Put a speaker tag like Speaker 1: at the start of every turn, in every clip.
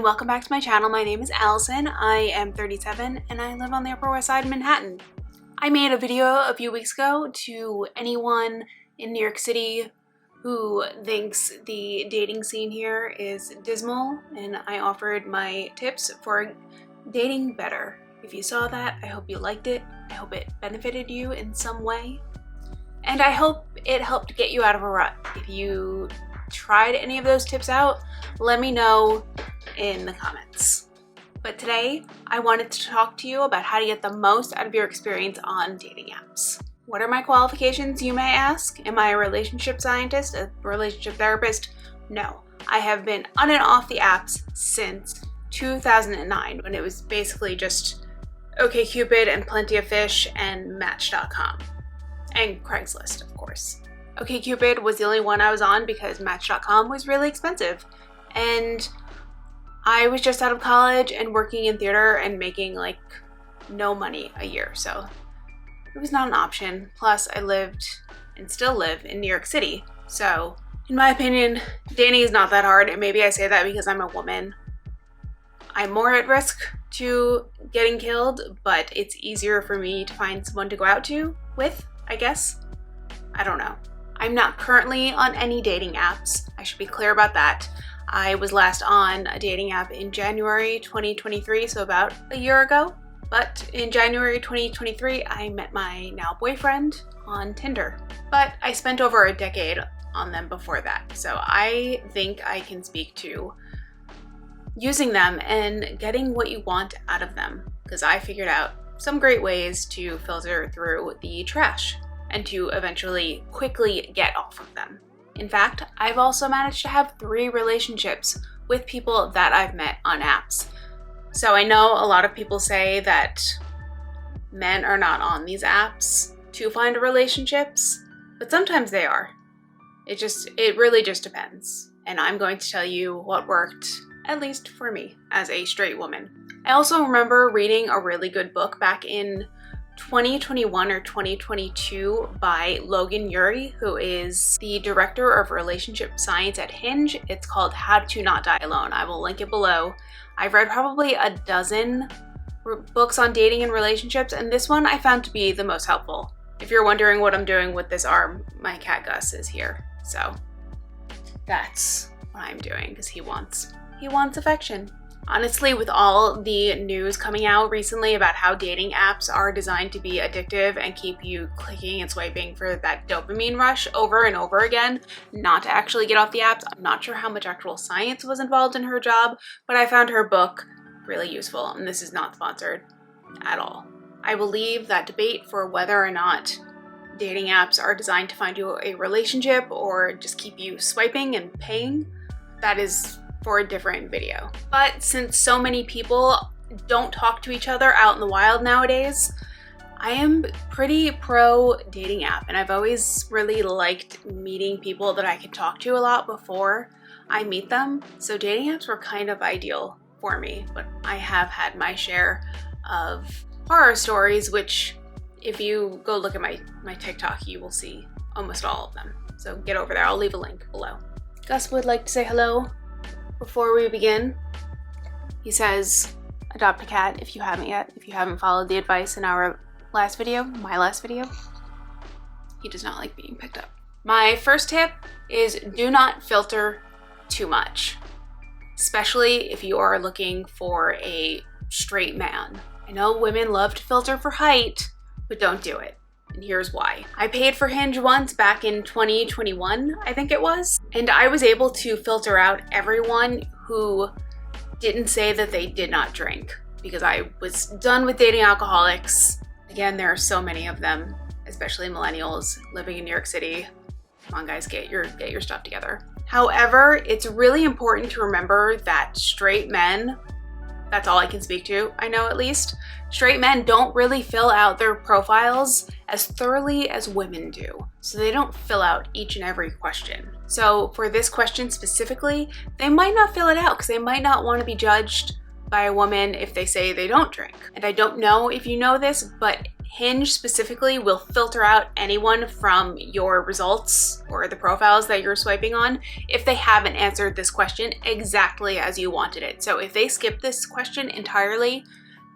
Speaker 1: welcome back to my channel. My name is Allison. I am 37 and I live on the Upper West Side in Manhattan. I made a video a few weeks ago to anyone in New York City who thinks the dating scene here is dismal, and I offered my tips for dating better. If you saw that, I hope you liked it. I hope it benefited you in some way. And I hope it helped get you out of a rut. If you tried any of those tips out, let me know in the comments. But today, I wanted to talk to you about how to get the most out of your experience on dating apps. What are my qualifications, you may ask? Am I a relationship scientist, a relationship therapist? No. I have been on and off the apps since 2009, when it was basically just OkCupid and Plenty of Fish and Match.com. And Craigslist, of course. OkCupid was the only one I was on because Match.com was really expensive. And I was just out of college and working in theater and making like no money a year, so it was not an option. Plus, I lived and still live in New York City. So, in my opinion, dating is not that hard, and maybe I say that because I'm a woman. I'm more at risk to getting killed, but it's easier for me to find someone to go out with, I guess. I don't know. I'm not currently on any dating apps. I should be clear about that. I was last on a dating app in January 2023, so about a year ago. But in January 2023, I met my now boyfriend on Tinder. But I spent over a decade on them before that, so I think I can speak to using them and getting what you want out of them, because I figured out some great ways to filter through the trash and to eventually quickly get off of them. In fact, I've also managed to have 3 relationships with people that I've met on apps. So I know a lot of people say that men are not on these apps to find relationships, but sometimes they are. It really just depends. And I'm going to tell you what worked, at least for me, as a straight woman. I also remember reading a really good book back in 2021 or 2022 by Logan Ury, who is the director of relationship science at Hinge. It's called How to Not Die Alone. I will link it below. I've read probably a dozen books on dating and relationships, and this one I found to be the most helpful. If you're wondering what I'm doing with this arm, my cat Gus is here. So that's what I'm doing, because he wants affection. Honestly, with all the news coming out recently about how dating apps are designed to be addictive and keep you clicking and swiping for that dopamine rush over and over again, not to actually get off the apps, I'm not sure how much actual science was involved in her job, but I found her book really useful, and this is not sponsored at all. I will leave that debate for whether or not dating apps are designed to find you a relationship or just keep you swiping and paying. That is for a different video. But since so many people don't talk to each other out in the wild nowadays, I am pretty pro dating app, and I've always really liked meeting people that I can talk to a lot before I meet them. So dating apps were kind of ideal for me, but I have had my share of horror stories, which if you go look at my TikTok, you will see almost all of them. So get over there, I'll leave a link below. Gus would like to say hello before we begin. He says, adopt a cat if you haven't yet, if you haven't followed the advice in our last video, my last video. He does not like being picked up. My first tip is do not filter too much, especially if you are looking for a straight man. I know women love to filter for height, but don't do it. And here's why. I paid for Hinge once back in 2021, I think it was, and I was able to filter out everyone who didn't say that they did not drink, because I was done with dating alcoholics. Again, there are so many of them, especially millennials living in New York City. Come on guys, get your stuff together. However, it's really important to remember that straight men, that's all I can speak to, I know at least, straight men don't really fill out their profiles as thoroughly as women do. So they don't fill out each and every question. So for this question specifically, they might not fill it out because they might not want to be judged by a woman if they say they don't drink. And I don't know if you know this, but Hinge specifically will filter out anyone from your results or the profiles that you're swiping on if they haven't answered this question exactly as you wanted it. So if they skip this question entirely,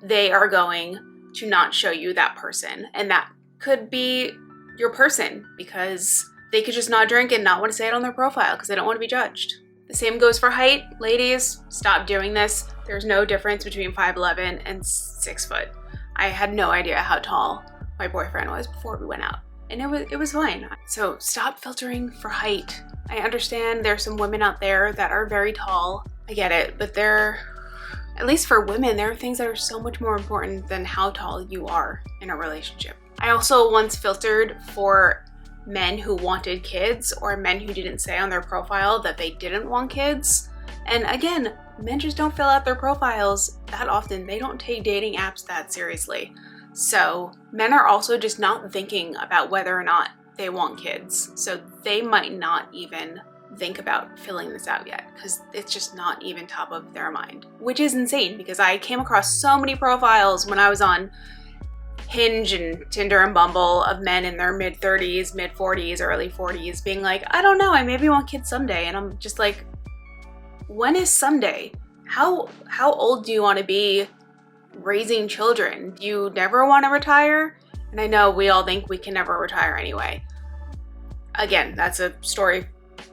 Speaker 1: they are going to not show you that person. And that could be your person because they could just not drink and not want to say it on their profile because they don't want to be judged. The same goes for height. Ladies, stop doing this. There's no difference between 5'11" and 6 foot. I had no idea how tall my boyfriend was before we went out, and it was fine. So stop filtering for height. I understand there's some women out there that are very tall. I get it, but at least for women, there are things that are so much more important than how tall you are in a relationship. I also once filtered for men who wanted kids or men who didn't say on their profile that they didn't want kids. And again, men just don't fill out their profiles that often. They don't take dating apps that seriously. So men are also just not thinking about whether or not they want kids. So they might not even think about filling this out yet because it's just not even top of their mind, which is insane because I came across so many profiles when I was on Hinge and Tinder and Bumble of men in their mid-30s, mid-40s, early 40s being like, I don't know, I maybe want kids someday. And I'm just like, when is someday? How old do you want to be raising children? Do you never want to retire? And I know we all think we can never retire anyway. Again, that's a story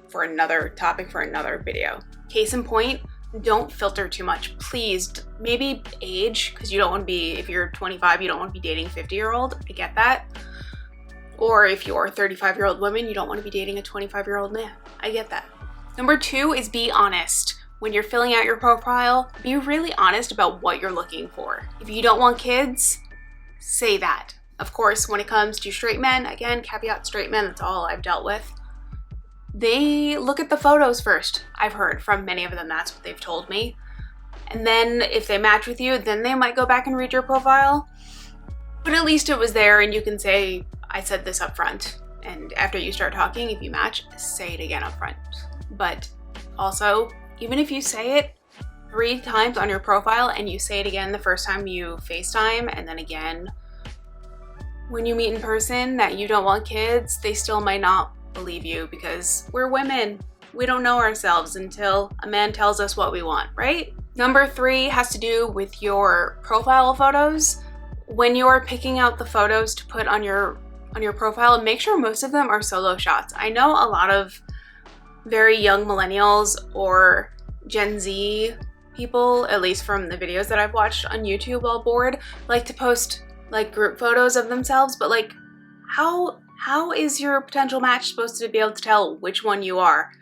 Speaker 1: for another topic for another video. Case in point, don't filter too much. Please, maybe age, because you don't want to be, if you're 25, you don't want to be dating a 50-year-old. I get that. Or if you're a 35-year-old woman, you don't want to be dating a 25-year-old man. I get that. Number 2 is be honest. When you're filling out your profile, be really honest about what you're looking for. If you don't want kids, say that. Of course, when it comes to straight men, again, caveat straight men, that's all I've dealt with. They look at the photos first. I've heard from many of them, that's what they've told me. And then if they match with you, then they might go back and read your profile. But at least it was there and you can say, I said this up front. And after you start talking, if you match, say it again up front. But also, even if you say it 3 times on your profile and you say it again the first time you FaceTime and then again when you meet in person that you don't want kids, they still might not believe you because we're women. We don't know ourselves until a man tells us what we want, right? Number 3 has to do with your profile photos. When you're picking out the photos to put on your profile, make sure most of them are solo shots. I know a lot of very young millennials or Gen Z people, at least from the videos that I've watched on YouTube while bored, like to post like group photos of themselves, but like how is your potential match supposed to be able to tell which one you are?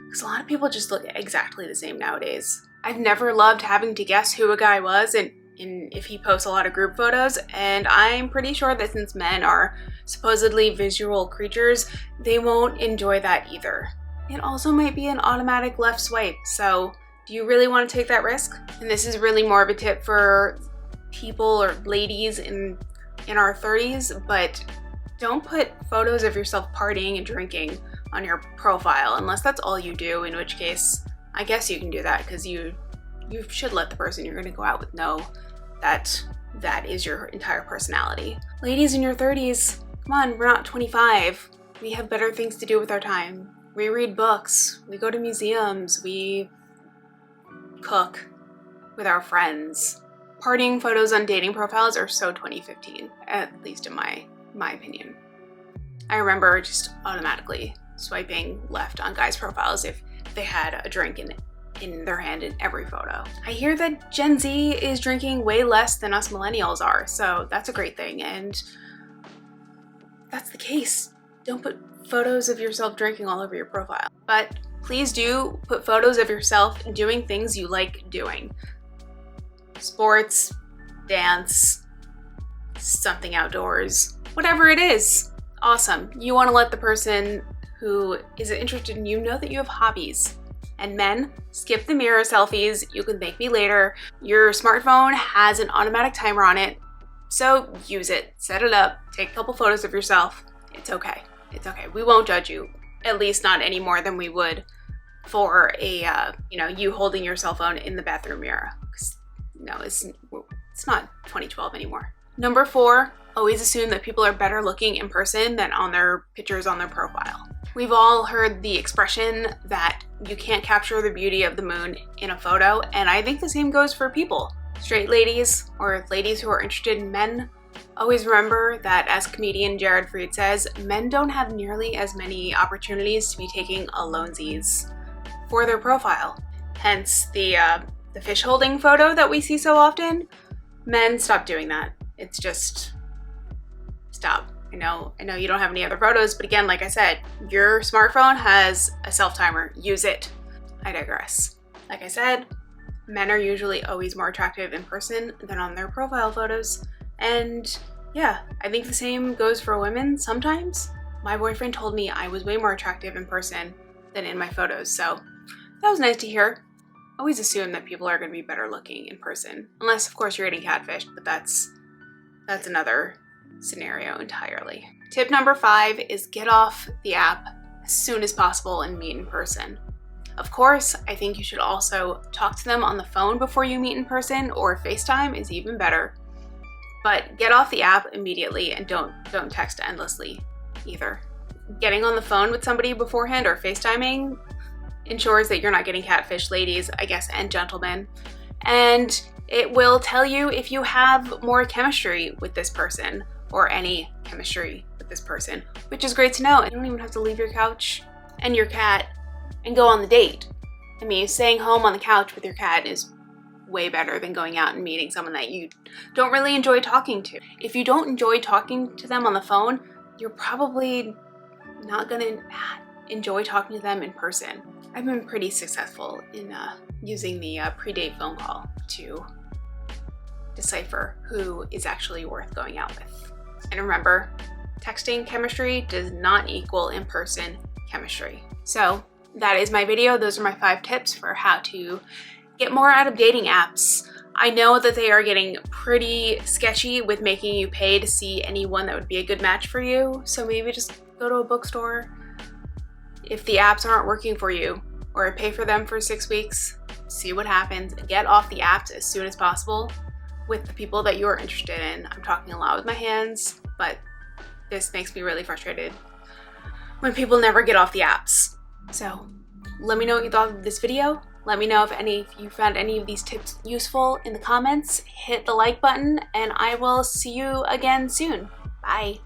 Speaker 1: Because a lot of people just look exactly the same nowadays. I've never loved having to guess who a guy was and if he posts a lot of group photos, and I'm pretty sure that since men are supposedly visual creatures, they won't enjoy that either. It also might be an automatic left swipe, so do you really want to take that risk? And this is really more of a tip for people or ladies in our 30s, but don't put photos of yourself partying and drinking on your profile unless that's all you do, in which case I guess you can do that because you should let the person you're going to go out with know that that is your entire personality. Ladies in your 30s, come on, we're not 25. We have better things to do with our time. We read books, we go to museums, we cook with our friends. Partying photos on dating profiles are so 2015, at least in my opinion. I remember just automatically swiping left on guys' profiles if they had a drink in their hand in every photo. I hear that Gen Z is drinking way less than us millennials are, so that's a great thing, and that's the case. Don't put photos of yourself drinking all over your profile. But please do put photos of yourself doing things you like doing. Sports, dance, something outdoors, whatever it is. Awesome. You want to let the person who is interested in you know that you have hobbies. And men, skip the mirror selfies. You can thank me later. Your smartphone has an automatic timer on it, so use it. Set it up. Take a couple photos of yourself. It's okay. It's okay. We won't judge you, at least not any more than we would for a, you holding your cell phone in the bathroom mirror. No, it's not 2012 anymore. Number 4, always assume that people are better looking in person than on their pictures on their profile. We've all heard the expression that you can't capture the beauty of the moon in a photo, and I think the same goes for people. Straight ladies or ladies who are interested in men, always remember that, as comedian Jared Freid says, men don't have nearly as many opportunities to be taking alonesies for their profile. Hence the fish holding photo that we see so often. Men, stop doing that. It's just, stop. I know you don't have any other photos, but again, like I said, your smartphone has a self-timer. Use it. I digress. Like I said, men are usually always more attractive in person than on their profile photos. And yeah, I think the same goes for women sometimes. My boyfriend told me I was way more attractive in person than in my photos, so that was nice to hear. Always assume that people are going to be better looking in person. Unless, of course, you're getting catfished, but that's another scenario entirely. Tip number 5 is get off the app as soon as possible and meet in person. Of course, I think you should also talk to them on the phone before you meet in person, or FaceTime is even better. But get off the app immediately and don't text endlessly either. Getting on the phone with somebody beforehand or FaceTiming ensures that you're not getting catfished, ladies, I guess, and gentlemen. And it will tell you if you have more chemistry with this person or any chemistry with this person, which is great to know. You don't even have to leave your couch and your cat and go on the date. I mean, staying home on the couch with your cat is way better than going out and meeting someone that you don't really enjoy talking to. If you don't enjoy talking to them on the phone, you're probably not gonna enjoy talking to them in person. I've been pretty successful in using the pre-date phone call to decipher who is actually worth going out with. And remember, texting chemistry does not equal in-person chemistry. So that is my video. Those are my 5 tips for how to get more out of dating apps. I know that they are getting pretty sketchy with making you pay to see anyone that would be a good match for you. So maybe just go to a bookstore. If the apps aren't working for you, or pay for them for 6 weeks, see what happens. Get off the apps as soon as possible with the people that you're interested in. I'm talking a lot with my hands, but this makes me really frustrated when people never get off the apps. So let me know what you thought of this video. Let me know if you found any of these tips useful in the comments. Hit the like button, and I will see you again soon. Bye.